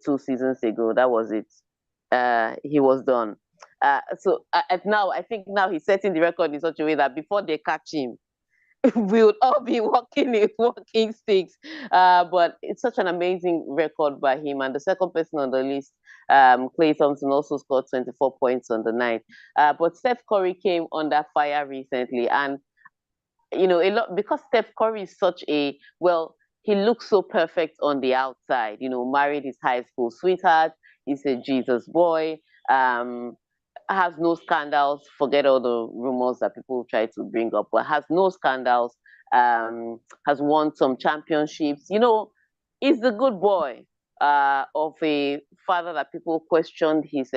2 seasons ago. That was it. He was done. I think now he's setting the record in such a way that before they catch him, we would all be walking sticks. But it's such an amazing record by him. And the second person on the list, Klay Thompson, also scored 24 points on the night. But Steph Curry came under fire recently, and a lot because Steph Curry is such a well. He looks so perfect on the outside. Married his high school sweetheart. He's a Jesus boy. Um, has no scandals. Forget all the rumors that people try to bring up, but has no scandals. Has won some championships. He's the good boy of a father that people questioned his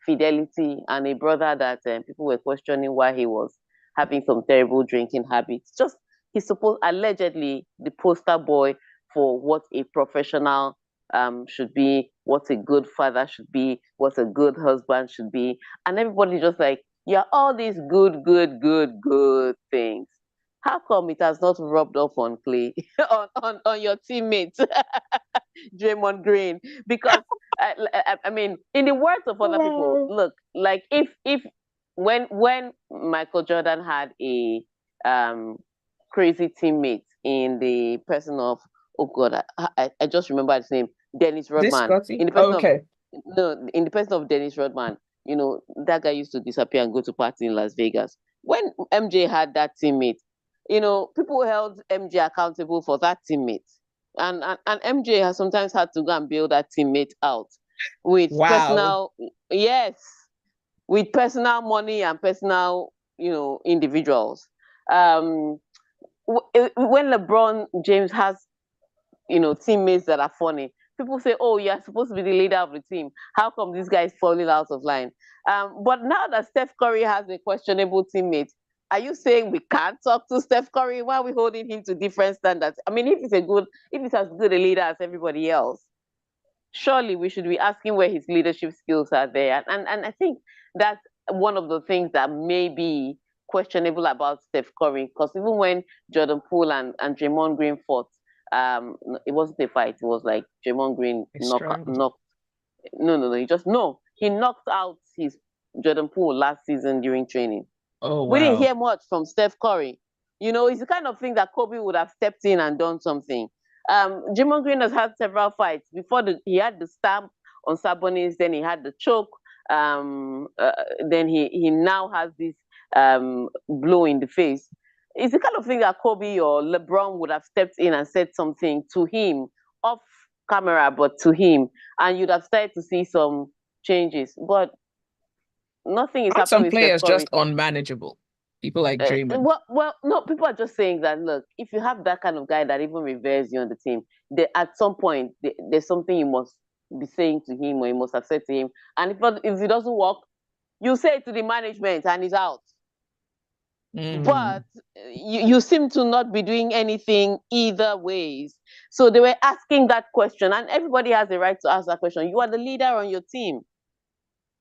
fidelity, and a brother that people were questioning why he was having some terrible drinking habits. Just he's supposed allegedly the poster boy for what a professional should be, what a good father should be, what a good husband should be. And everybody just like, yeah, all these good, good, good, good things. How come it has not rubbed off on Clay, on your teammates, Draymond Green? Because I mean, in the words of other people, look, like if when Michael Jordan had a crazy teammate in the person of, oh God, I just remember his name, Dennis Rodman. In the person okay. in the person of Dennis Rodman, that guy used to disappear and go to party in Las Vegas. When MJ had that teammate, people held MJ accountable for that teammate. And MJ has sometimes had to go and bail that teammate out with personal, yes, with personal money and personal, individuals. When LeBron James has, teammates that are funny, people say, oh, you're supposed to be the leader of the team. How come this guy is falling out of line? But now that Steph Curry has a questionable teammate, are you saying we can't talk to Steph Curry? Why are we holding him to different standards? I mean, if he's as good a leader as everybody else, surely we should be asking where his leadership skills are there. And I think that's one of the things that may be questionable about Steph Curry, because even when Jordan Poole and Draymond Green fought, it wasn't a fight. It was like Draymond Green knocked. No. He knocked out his Jordan Poole last season during training. Oh, wow. We didn't hear much from Steph Curry. It's the kind of thing that Kobe would have stepped in and done something. Draymond Green has had several fights. Before he had the stamp on Sabonis, then he had the choke. Then he now has this blow in the face. It's the kind of thing that Kobe or LeBron would have stepped in and said something to him off camera, but to him, and you'd have started to see some changes. But nothing is happening Some with players Steph Curry. just unmanageable. People like Draymond. Well, no, people are just saying that, look, if you have that kind of guy that even reveres you on the team, at some point, there's something you must be saying to him, or you must have said to him. And if it doesn't work, you say it to the management and he's out. But you seem to not be doing anything either ways. So they were asking that question, and everybody has the right to ask that question. You are the leader on your team.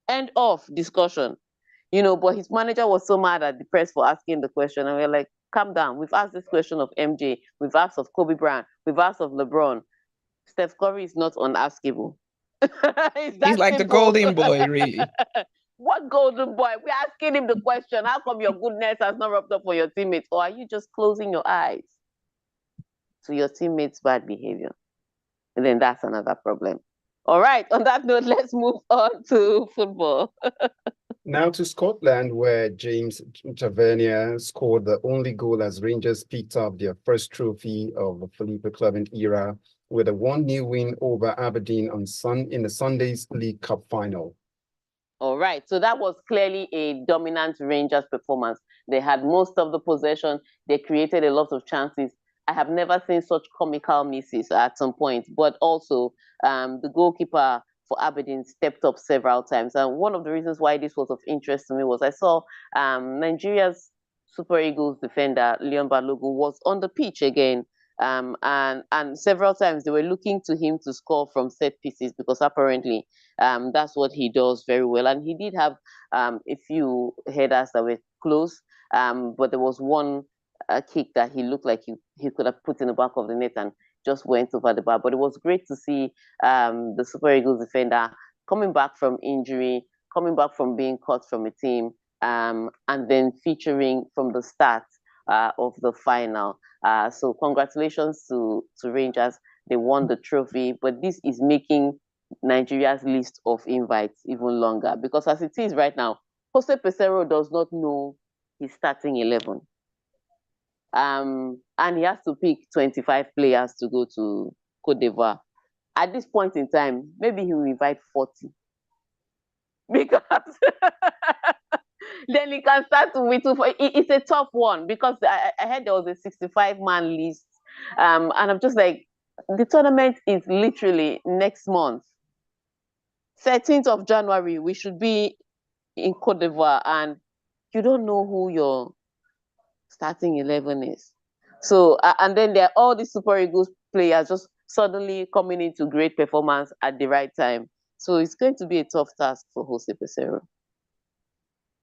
End of discussion. But his manager was so mad at the press for asking the question, and we're like, calm down. We've asked this question of MJ, we've asked of Kobe Bryant, we've asked of LeBron. Steph Curry is not unaskable. He's like the golden boy, really. What golden boy? We're asking him the question. How come your goodness has not rubbed up on your teammates? Or are you just closing your eyes to your teammates' bad behavior? And then that's another problem. All right. On that note, let's move on to football. Now to Scotland, where James Tavernier scored the only goal as Rangers picked up their first trophy of the Philippe Clement era with a 1-0 win over Aberdeen in the Sunday's League Cup final. All right, so that was clearly a dominant Rangers performance. They had most of the possession. They created a lot of chances. I have never seen such comical misses at some point, but also the goalkeeper for Aberdeen stepped up several times. And one of the reasons why this was of interest to me was I saw Nigeria's Super Eagles defender, Leon Balogun, was on the pitch again. And several times they were looking to him to score from set pieces, because apparently that's what he does very well. And he did have a few headers that were close, but there was one kick that he looked like he could have put in the back of the net, and just went over the bar. But it was great to see the Super Eagles defender coming back from injury, coming back from being cut from a team, and then featuring from the start of the final. So congratulations to Rangers. They won the trophy, but this is making Nigeria's list of invites even longer, because as it is right now, Jose Pesero does not know his starting 11. And he has to pick 25 players to go to Cote d'Ivoire. At this point in time, maybe he will invite 40. Because then he can start to whittle for it's a tough one, because I heard there was a 65-man list. And I'm just like, the tournament is literally next month. 13th of January, we should be in Cote d'Ivoire, and you don't know who your starting 11 is. So, and then there are all these Super Eagles players just suddenly coming into great performance at the right time. So it's going to be a tough task for Jose Pesero.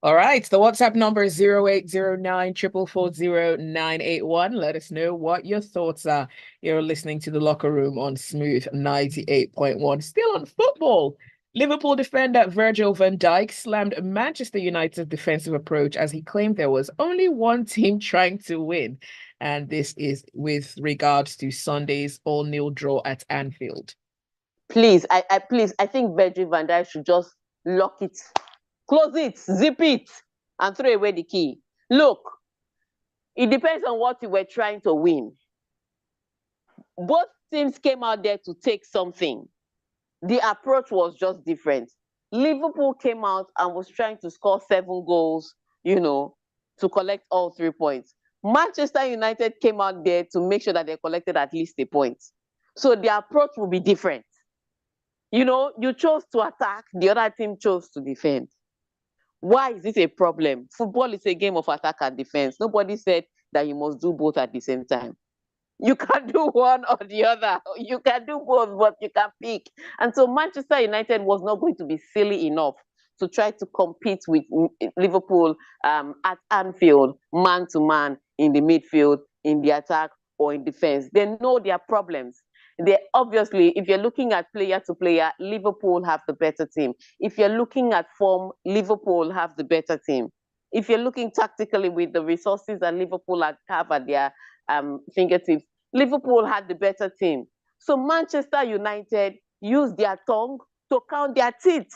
All right. The WhatsApp number is 0809 444 981. Let us know what your thoughts are. You're listening to The Locker Room on Smooth 98.1. Still on football. Liverpool defender Virgil van Dijk slammed Manchester United's defensive approach as he claimed there was only one team trying to win. And this is with regards to Sunday's all-nil draw at Anfield. Please, I think Virgil van Dijk should just lock it, close it, zip it, and throw away the key. Look, it depends on what you were trying to win. Both teams came out there to take something. The approach was just different. Liverpool came out and was trying to score 7 goals, to collect all 3 points. Manchester United came out there to make sure that they collected at least a point. So the approach will be different. You chose to attack, the other team chose to defend. Why is this a problem? Football is a game of attack and defense. Nobody said that you must do both at the same time. You can do one or the other. You can do both, but you can pick. And so Manchester United was not going to be silly enough to try to compete with Liverpool at Anfield, man-to-man, in the midfield, in the attack, or in defense. They know their problems. Obviously, if you're looking at player to player, Liverpool have the better team. If you're looking at form, Liverpool have the better team. If you're looking tactically with the resources that Liverpool have at their fingertips, Liverpool had the better team. So Manchester United used their tongue to count their teeth,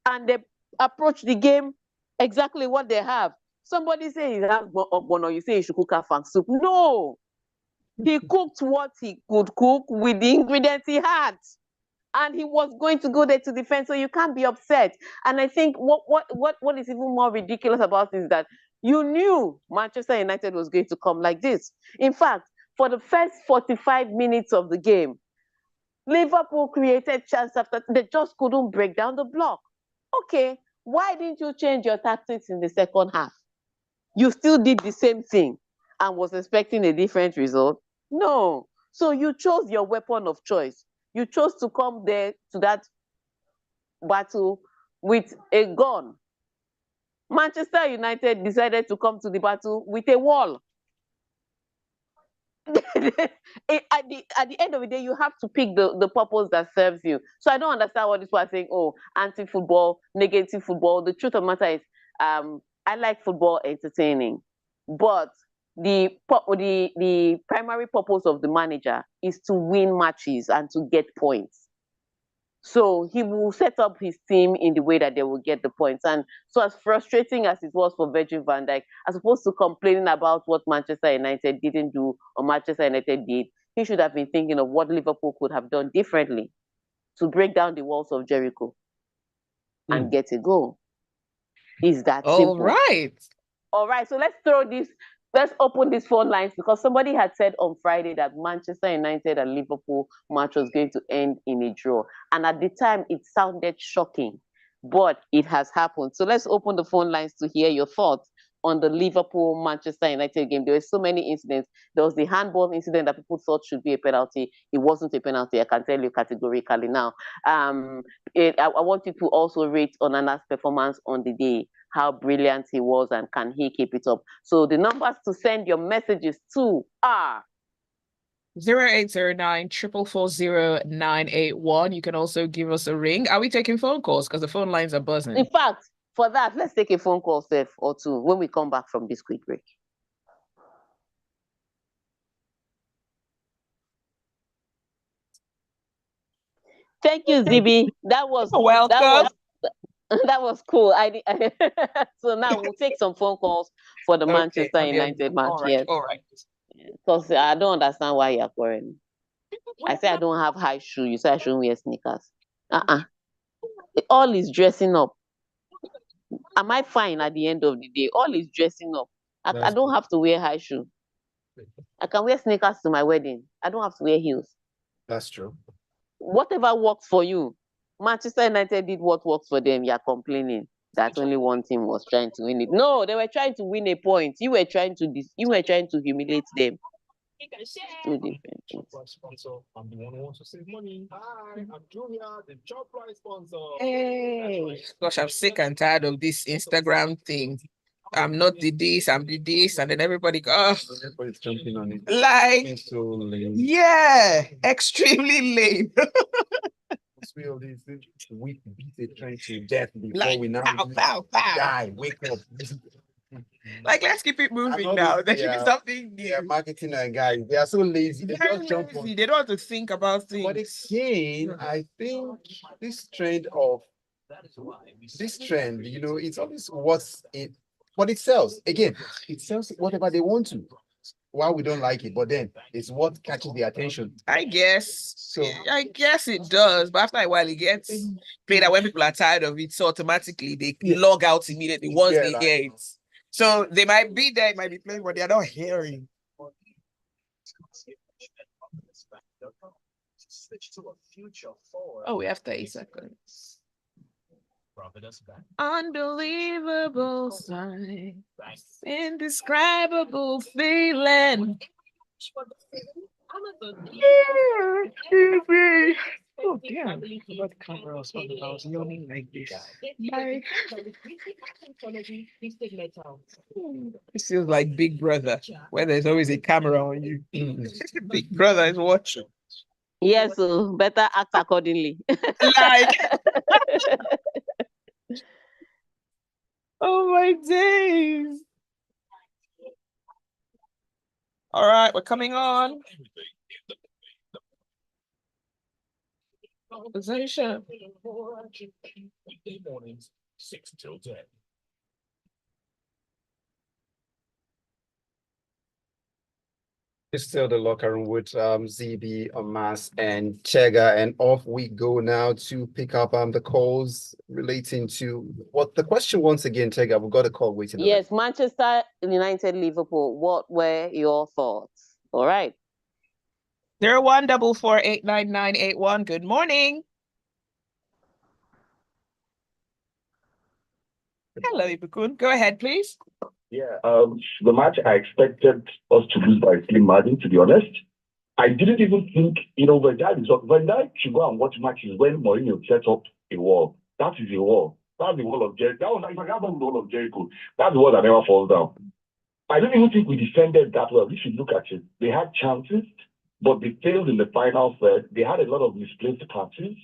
and they approach the game exactly what they have. Somebody say he has ogbono, you say he should cook a fang soup. No, he cooked what he could cook with the ingredients he had, and he was going to go there to defend. So you can't be upset. And I think what is even more ridiculous about this is that you knew Manchester United was going to come like this. In fact, for the first 45 minutes of the game, Liverpool created chance after they just couldn't break down the block. Okay, why didn't you change your tactics in the second half? You still did the same thing and was expecting a different result? No. So you chose your weapon of choice. You chose to come there to that battle with a gun. Manchester United decided to come to the battle with a wall. At the end of the day, you have to pick the purpose that serves you. So I don't understand what people are saying, oh, anti-football, negative football. The truth of the matter is, I like football entertaining, but the primary purpose of the manager is to win matches and to get points. So he will set up his team in the way that they will get the points. And so as frustrating as it was for Virgil van Dijk, as opposed to complaining about what Manchester United didn't do or Manchester United did, he should have been thinking of what Liverpool could have done differently to break down the walls of Jericho and get a goal. Is that simple? All right. So let's open these phone lines, because somebody had said on Friday that Manchester United and Liverpool match was going to end in a draw. And at the time, it sounded shocking, but it has happened. So let's open the phone lines to hear your thoughts on the Liverpool-Manchester United game. There were so many incidents. There was the handball incident that people thought should be a penalty. It wasn't a penalty, I can tell you categorically now. I want you to also rate Onana's performance on the day, how brilliant he was, and can he keep it up. So the numbers to send your messages to are 0809-440-981. You can also give us a ring. Are we taking phone calls? Because the phone lines are buzzing. In fact, for that, let's take a phone call, Seth, or two when we come back from this quick break. Thank you, Zibby. That was welcome. That was cool. So now we'll take some phone calls for the Manchester United match. All right, yes. all right. Because I don't understand why you're quarreling. I say I don't have high shoe. You say I shouldn't wear sneakers. All is dressing up. Am I fine at the end of the day? All is dressing up. I don't have to wear high shoe. I can wear sneakers to my wedding. I don't have to wear heels. That's true. Whatever works for you. Manchester United did what works for them. You're complaining that only one team was trying to win it. No, they were trying to win a point. You were trying to humiliate them. Two different things. I'm the one who wants to save money. Hi, I'm Julia, the job price sponsor. Hey, gosh, I'm sick and tired of this Instagram thing. I'm not the this, I'm the this, and then everybody goes, Everybody's jumping on it. like, It's so lame. yeah, extremely lame. We all these weak beat trying to death before Like, we now pow. die, wake up. Like, let's keep it moving now. There should be something new. Yeah, marketing guys, they are so lazy. They Very just jump on. lazy. They don't want to think about things. But again, I think this trend, it's always what it sells. Again, it sells whatever they want to. Why we don't like it, but then it's what catches the attention. I guess it does, but after a while it gets played out when people are tired of it, so automatically they log out immediately once they hear it. So they might be there, it might be playing, but they're not hearing. Oh, we have 30 seconds. Unbelievable sight, indescribable feeling. Oh damn! About the camera, I was yawning like this. This feels like Big Brother, where there's always a camera on you. Big Brother is watching. Yes, so better act accordingly. Like, oh my days. All right, we're coming on. Position. Mornings, 6 till 10. It's still the locker room with Zibby, Omatseye, and Tega, and off we go now to pick up the calls relating to what the question once again, Tega. We've got a call waiting. Yes, Manchester United, Liverpool. What were your thoughts? All right. 01448991. Good morning. Hello, Ibukun. Go ahead, please. Yeah, the match I expected us to lose by a slim margin, to be honest. I didn't even think, Van Dijk should go and watch matches when Mourinho set up a wall. That is a wall. That's the wall of Jericho. If I have the wall of Jericho, that's the wall that never falls down. I don't even think we defended that well. If you look at it, they had chances, but they failed in the final third. They had a lot of misplaced passes.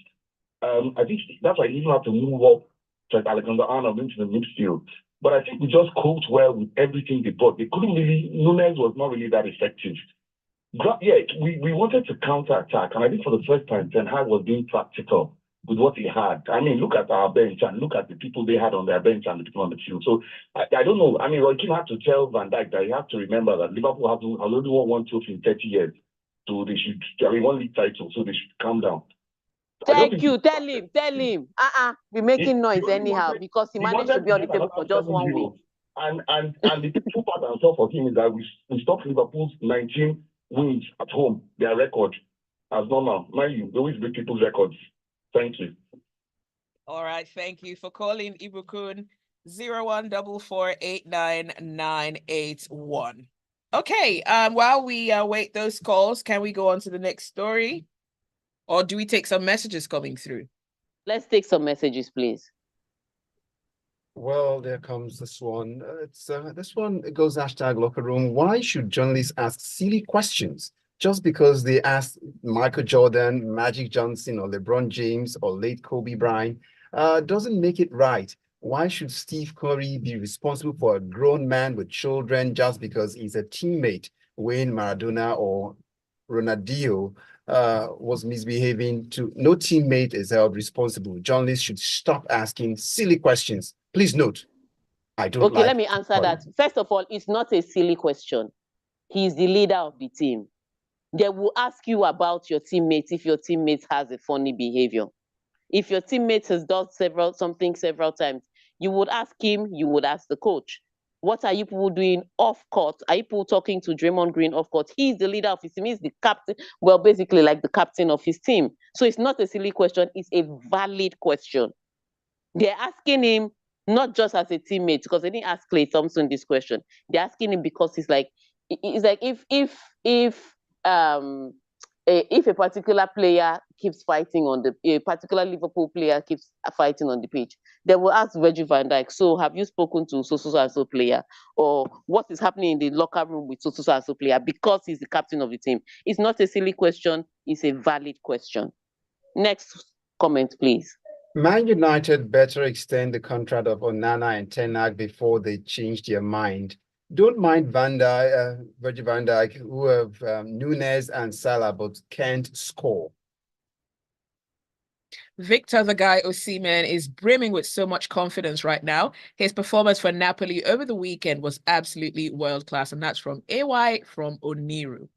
I think that's why you even have to move up to Alexander-Arnold into the midfield. But I think we just coped well with everything they brought. They couldn't really, Nunes was not really that effective. Yeah, we wanted to counter-attack, and I think for the first time, Ten Hag was being practical with what he had. I mean, look at our bench and look at the people they had on their bench and the people on the field. So I don't know. I mean, Roy Keane had to tell Van Dijk that you have to remember that Liverpool has only won one trophy in 30 years. So they should, one league title, so they should calm down. Thank you. Tell him. We're making noise anyhow because he managed to be on the table for just 1 week. And the beautiful part and stuff for him is that we stopped Liverpool's 19 wins at home, their record, as normal. Mind you, they always break people's records. Thank you. All right, thank you for calling Ibukun 0144899181. Okay, while we wait those calls, can we go on to the next story? Or do we take some messages coming through? Let's take some messages, please. Well, there comes this one. This one goes #LockerRoom. Why should journalists ask silly questions just because they asked Michael Jordan, Magic Johnson, or LeBron James, or late Kobe Bryant, doesn't make it right. Why should Steve Curry be responsible for a grown man with children just because he's a teammate when Maradona or Ronaldinho was misbehaving? No teammate is held responsible. Journalists should stop asking silly questions. Please note, I don't Okay, like let me answer that. First of all, it's not a silly question. He's the leader of the team. They will ask you about your teammates if your teammate has a funny behavior. If your teammate has done something several times, you would ask him, you would ask the coach. What are you people doing off court? Are you people talking to Draymond Green off court? He's the leader of his team. He's the captain. Well, basically like the captain of his team. So it's not a silly question. It's a valid question. They're asking him not just as a teammate, because they didn't ask Klay Thompson this question. They're asking him because it's like if a particular player keeps fighting a particular Liverpool player keeps fighting on the pitch, they will ask Virgil van Dijk, so have you spoken to so and so player? Or what is happening in the locker room with so and so player? Because he's the captain of the team. It's not a silly question, it's a valid question. Next comment, please. Man United better extend the contract of Onana and Ten Hag before they change their mind. Don't mind Virgil van Dijk, who have Nunes and Salah, but can't score. Victor, the guy Osimhen, is brimming with so much confidence right now. His performance for Napoli over the weekend was absolutely world-class, and that's from AY from Oniru.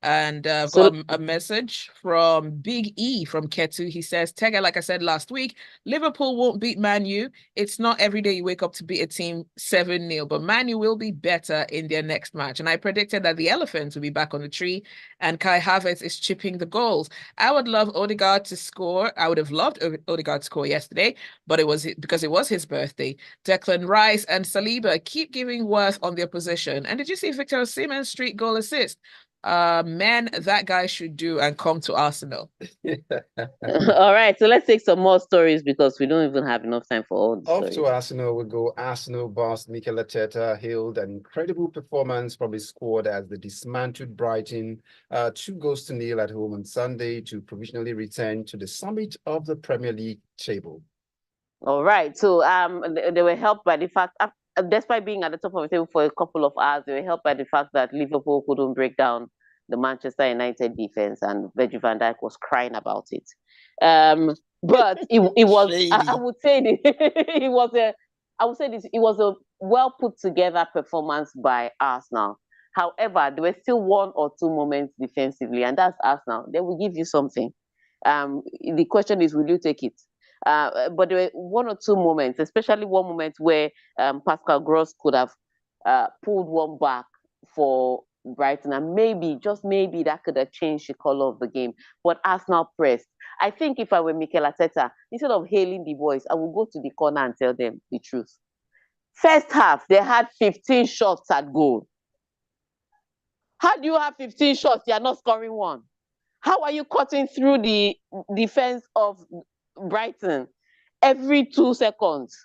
And I've got a message from Big E from Ketu. He says, Tega, like I said last week, Liverpool won't beat Man U. It's not every day you wake up to beat a team 7-0, but Man U will be better in their next match. And I predicted that the Elephants will be back on the tree and Kai Havertz is chipping the goals. I would love Odegaard to score. I would have loved Odegaard to score yesterday, but it was because it was his birthday. Declan Rice and Saliba keep giving worth on their position. And did you see Victor Osimhen's streak goal assist? Man, that guy should do and come to Arsenal. All right, so let's take some more stories because we don't even have enough time for all the stories. Off to Arsenal we go. Arsenal boss Mikel Arteta hailed an incredible performance from his squad as they dismantled Brighton 2-0 at home on Sunday to provisionally return to the summit of the Premier League table. All right, so they were helped by the fact, despite being at the top of the table for a couple of hours, they were helped by the fact that Liverpool couldn't break down the Manchester United defense, and Virgil van Dijk was crying about it. But it was, I would say, it was a well put together performance by Arsenal. However, there were still one or two moments defensively, and that's Arsenal. They will give you something. The question is, will you take it? But there were one or two moments, especially one moment where Pascal Gross could have pulled one back for Brighton, and maybe, just maybe, that could have changed the color of the game. But Arsenal pressed. I think if I were Mikel Arteta, instead of hailing the boys, I would go to the corner and tell them the truth. First half, they had 15 shots at goal. How do you have 15 shots? You are not scoring one. How are you cutting through the defense of Brighton every 2 seconds?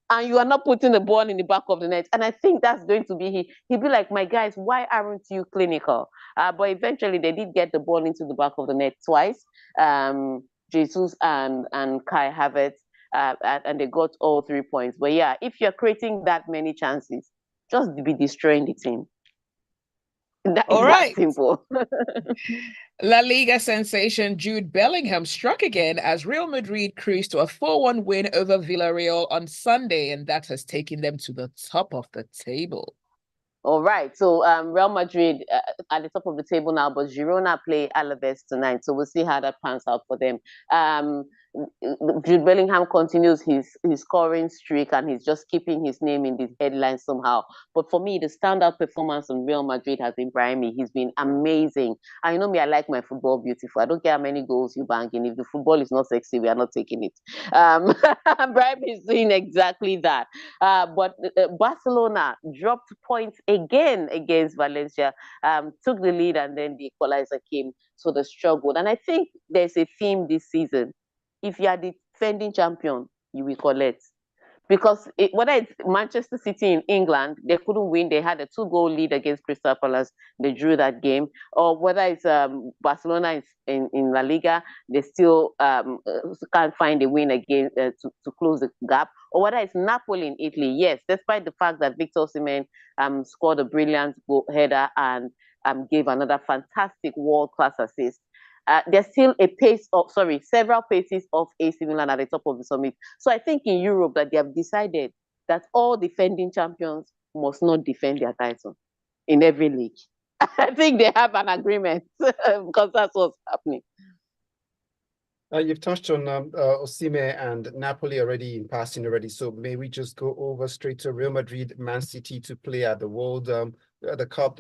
And you are not putting the ball in the back of the net. And I think that's going to be, he'll be like, my guys, why aren't you clinical? But eventually they did get the ball into the back of the net twice. Jesus and Kai Havertz, and they got all 3 points. But yeah, if you're creating that many chances, just be destroying the team. That is that simple. La Liga sensation Jude Bellingham struck again as Real Madrid cruised to a 4-1 win over Villarreal on Sunday, and that has taken them to the top of the table. All right, so Real Madrid at the top of the table now, but Girona play Alaves tonight, so we'll see how that pans out for them. Jude Bellingham continues his scoring streak, and he's just keeping his name in the headlines somehow. But for me, the standout performance on Real Madrid has been Brahimi. He's been amazing. I know me, I like my football beautiful. I don't care how many goals you bang in. If the football is not sexy, we are not taking it. Brahimi is doing exactly that. But Barcelona dropped points again against Valencia, took the lead, and then the equalizer came, so they struggled. And I think there's a theme this season. If you are the defending champion, you will collect. because whether it's Manchester City in England, they couldn't win. They had a 2-goal lead against Crystal Palace. They drew that game. Or whether it's Barcelona in La Liga, they still can't find a win again to close the gap. Or whether it's Napoli in Italy, yes, despite the fact that Victor Osimhen scored a brilliant goal header and gave another fantastic world-class assist. There's still several paces of AC Milan at the top of the summit. So I think in Europe that they have decided that all defending champions must not defend their title in every league. I think they have an agreement because that's what's happening. You've touched on Osimhen and Napoli already in passing already, so may we just go over straight to Real Madrid, Man City to play at the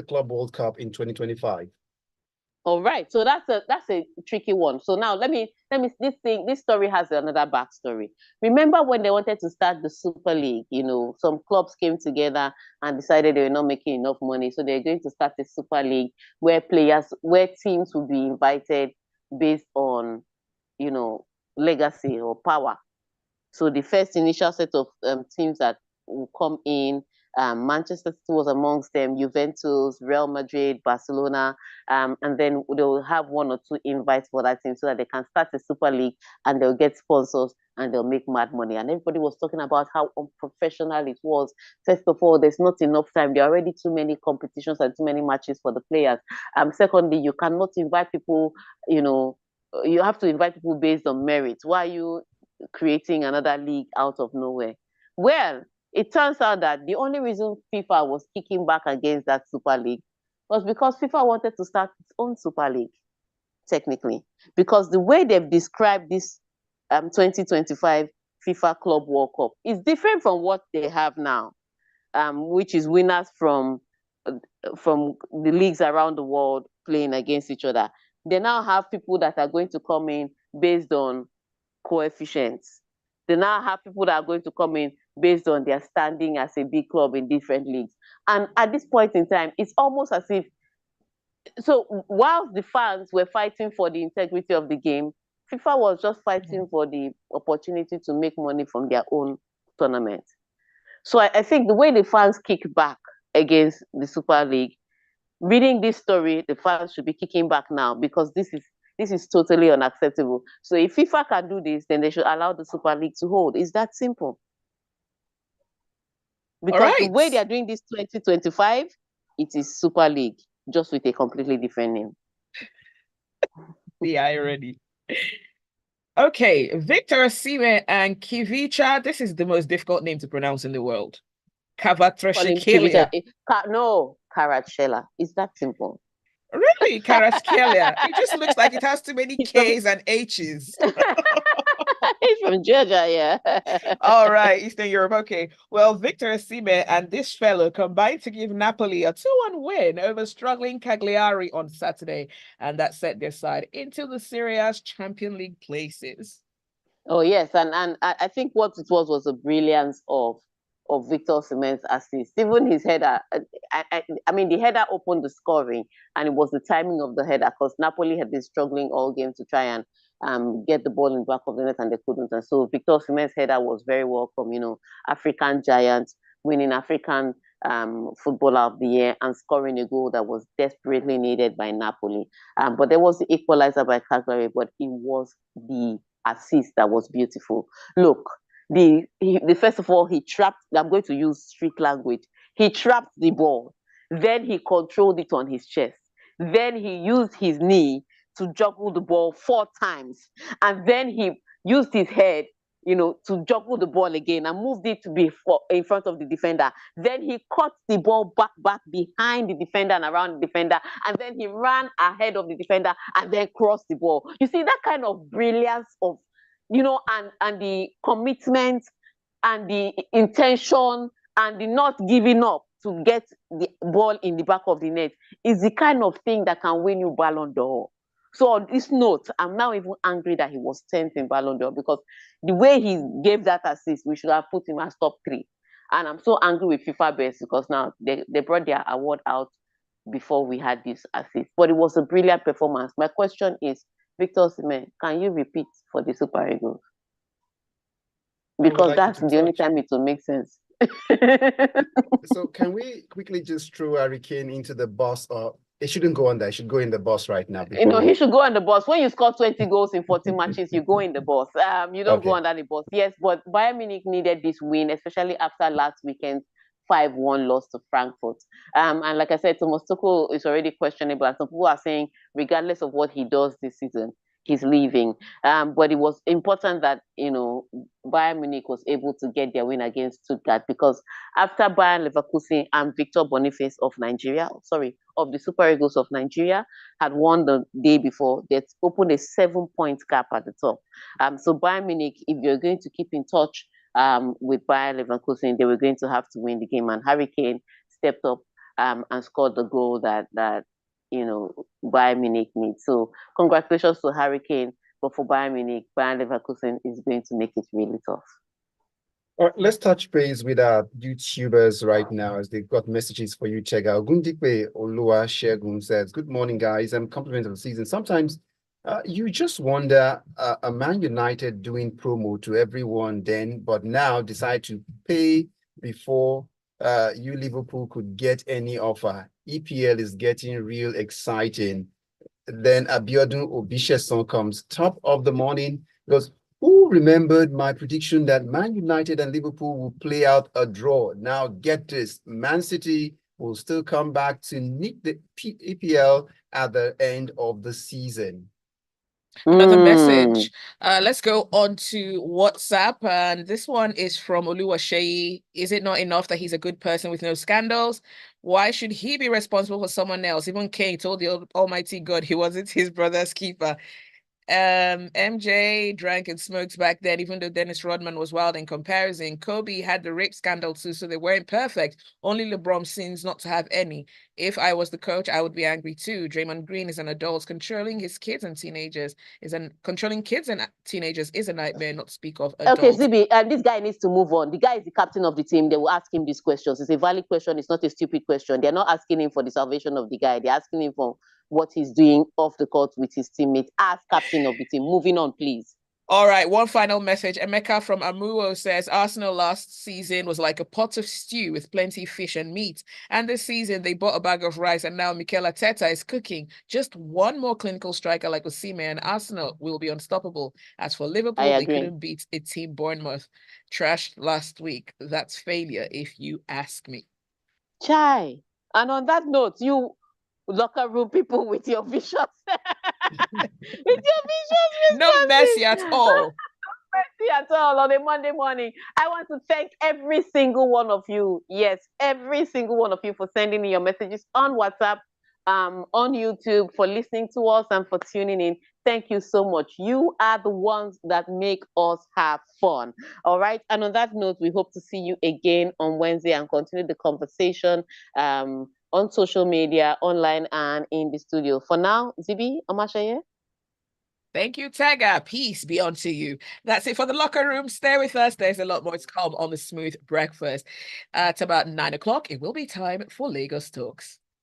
Club World Cup in 2025. All right, so that's a tricky one. So now this story has another backstory. Remember when they wanted to start the Super League? Some clubs came together and decided they were not making enough money, so they're going to start a Super League where teams will be invited based on, legacy or power. So the first initial set of teams that will come in, Manchester City was amongst them, Juventus, Real Madrid, Barcelona, and then they'll have 1 or 2 invites for that team so that they can start a Super League and they'll get sponsors and they'll make mad money. And everybody was talking about how unprofessional it was. First of all, there's not enough time. There are already too many competitions and too many matches for the players. Secondly, you cannot invite people, you have to invite people based on merit. Why are you creating another league out of nowhere? Well, it turns out that the only reason FIFA was kicking back against that Super League was because FIFA wanted to start its own Super League, technically. Because the way they've described this 2025 FIFA Club World Cup is different from what they have now, which is winners from the leagues around the world playing against each other. They now have people that are going to come in based on coefficients. They now have people that are going to come in based on their standing as a big club in different leagues. And at this point in time, it's almost as if, so whilst the fans were fighting for the integrity of the game, FIFA was just fighting for the opportunity to make money from their own tournament. So I think the way the fans kick back against the Super League, reading this story, the fans should be kicking back now because this is totally unacceptable. So if FIFA can do this, then they should allow the Super League to hold. It's that simple. Because the way they are doing this 2025, it is Super League, just with a completely different name. The irony. Okay, Victor Osimhen and Kivicha. This is the most difficult name to pronounce in the world. Kvaratskhelia. No, Kvaratskhelia. It's that simple. Really? Kvaratskhelia. It just looks like it has too many K's and H's. He's from Georgia, yeah. All right, Eastern Europe. Okay. Well, Victor Osimhen and this fellow combined to give Napoli a 2-1 win over struggling Cagliari on Saturday, and that set their side into the Serie A's Champions League places. Oh yes, and I think what it was a brilliance of Victor Osimhen's assist. Even his header, I mean, the header opened the scoring, and it was the timing of the header because Napoli had been struggling all game to try and get the ball in the back of the net, and they couldn't. And so Victor Osimhen's header was very welcome. African giant winning African Footballer of the Year and scoring a goal that was desperately needed by Napoli. But there was the equalizer by Cagliari, but it was the assist that was beautiful. Look. First of all, he trapped. I'm going to use street language. He trapped the ball. Then he controlled it on his chest. Then he used his knee to juggle the ball 4 times, and then he used his head, to juggle the ball again and moved it to be in front of the defender. Then he caught the ball back behind the defender and around the defender, and then he ran ahead of the defender and then crossed the ball. You see that kind of brilliance of. And the commitment and the intention and the not giving up to get the ball in the back of the net is the kind of thing that can win you Ballon d'Or. So on this note, I'm now even angry that he was 10th in Ballon d'Or because the way he gave that assist, we should have put him as top 3. And I'm so angry with FIFA best because now they brought their award out before we had this assist. But it was a brilliant performance. My question is, Victor Osimhen, can you repeat for the Super Eagles? because like you that's to the only touch. time it will make sense. So can we quickly just throw Hurricane into the bus, or it shouldn't go on there? It should go in the bus right now You know, before he should go on the bus. When you score 20 goals in 14 matches, you go in the bus. You don't go Okay. under the bus. Yes, but Bayern Munich needed this win, especially after last weekend's 5-1 loss to Frankfurt. And like I said, Thomas Tuchel is already questionable, and some people are saying, regardless of what he does this season, he's leaving. But it was important that, you know, Bayern Munich was able to get their win against Stuttgart, because after Bayern Leverkusen and Victor Boniface of Nigeria, of the Super Eagles of Nigeria, had won the day before, that opened a 7-point gap at the top. So Bayern Munich, if you're going to keep in touch with Bayern Leverkusen, they were going to have to win the game. And Harry Kane stepped up and scored the goal that you know Bayern Munich needs. So congratulations to Harry Kane. But for Bayern Munich, Bayern Leverkusen is going to make it really tough. All right, let's touch base with our YouTubers right now, as they've got messages for you. Tega Ogundipe Olua Shegun says, "Good morning, guys. I'm compliment of the season. Sometimes you just wonder, a Man United doing promo to everyone then, but now decide to pay before you Liverpool could get any offer. EPL is getting real exciting." Then Abiodun Obisheson comes top of the morning, goes, "Who remembered my prediction that Man United and Liverpool will play out a draw? Now get this, Man City will still come back to nick the EPL at the end of the season." Another message. Let's go on to WhatsApp. And this one is from Oluwaseyi. "Is it not enough that he's a good person with no scandals? Why should he be responsible for someone else? Even Kane told the Almighty God he wasn't his brother's keeper. MJ drank and smoked back then, even though Dennis Rodman was wild in comparison. Kobe had the rape scandal too, so they weren't perfect. Only LeBron seems not to have any. If I was the coach, I would be angry too. Draymond Green is an adult. Controlling kids and teenagers is a nightmare, not to speak of adults." Okay, Zibby, this guy needs to move on. The guy is the captain of the team. They will ask him these questions. It's a valid question. It's not a stupid question. They're not asking him for the salvation of the guy. They're asking him for what he's doing off the court with his teammates. As captain of the team. Moving on, please. All right, one final message. Emeka from Amuo says, "Arsenal last season was like a pot of stew with plenty of fish and meat. And this season, they bought a bag of rice, and now Mikel Arteta is cooking. Just one more clinical striker like Osimhen, and Arsenal will be unstoppable. As for Liverpool, they couldn't beat a team Bournemouth trashed last week. That's failure, if you ask me." Chai. And on that note, you locker room people with your vicious No mercy at all. Mercy at all on a Monday morning. I want to thank every single one of you. Yes, every single one of you for sending me your messages on WhatsApp, on YouTube, for listening to us and for tuning in. Thank you so much. You are the ones that make us have fun. All right. And on that note, we hope to see you again on Wednesday and continue the conversation on social media, online, and in the studio. For now, Zibby, Omatseye. Thank you, Tega. Peace be unto you. That's it for the locker room. Stay with us. There's a lot more to come on the Smooth Breakfast. At about 9 o'clock, it will be time for Lagos Talks.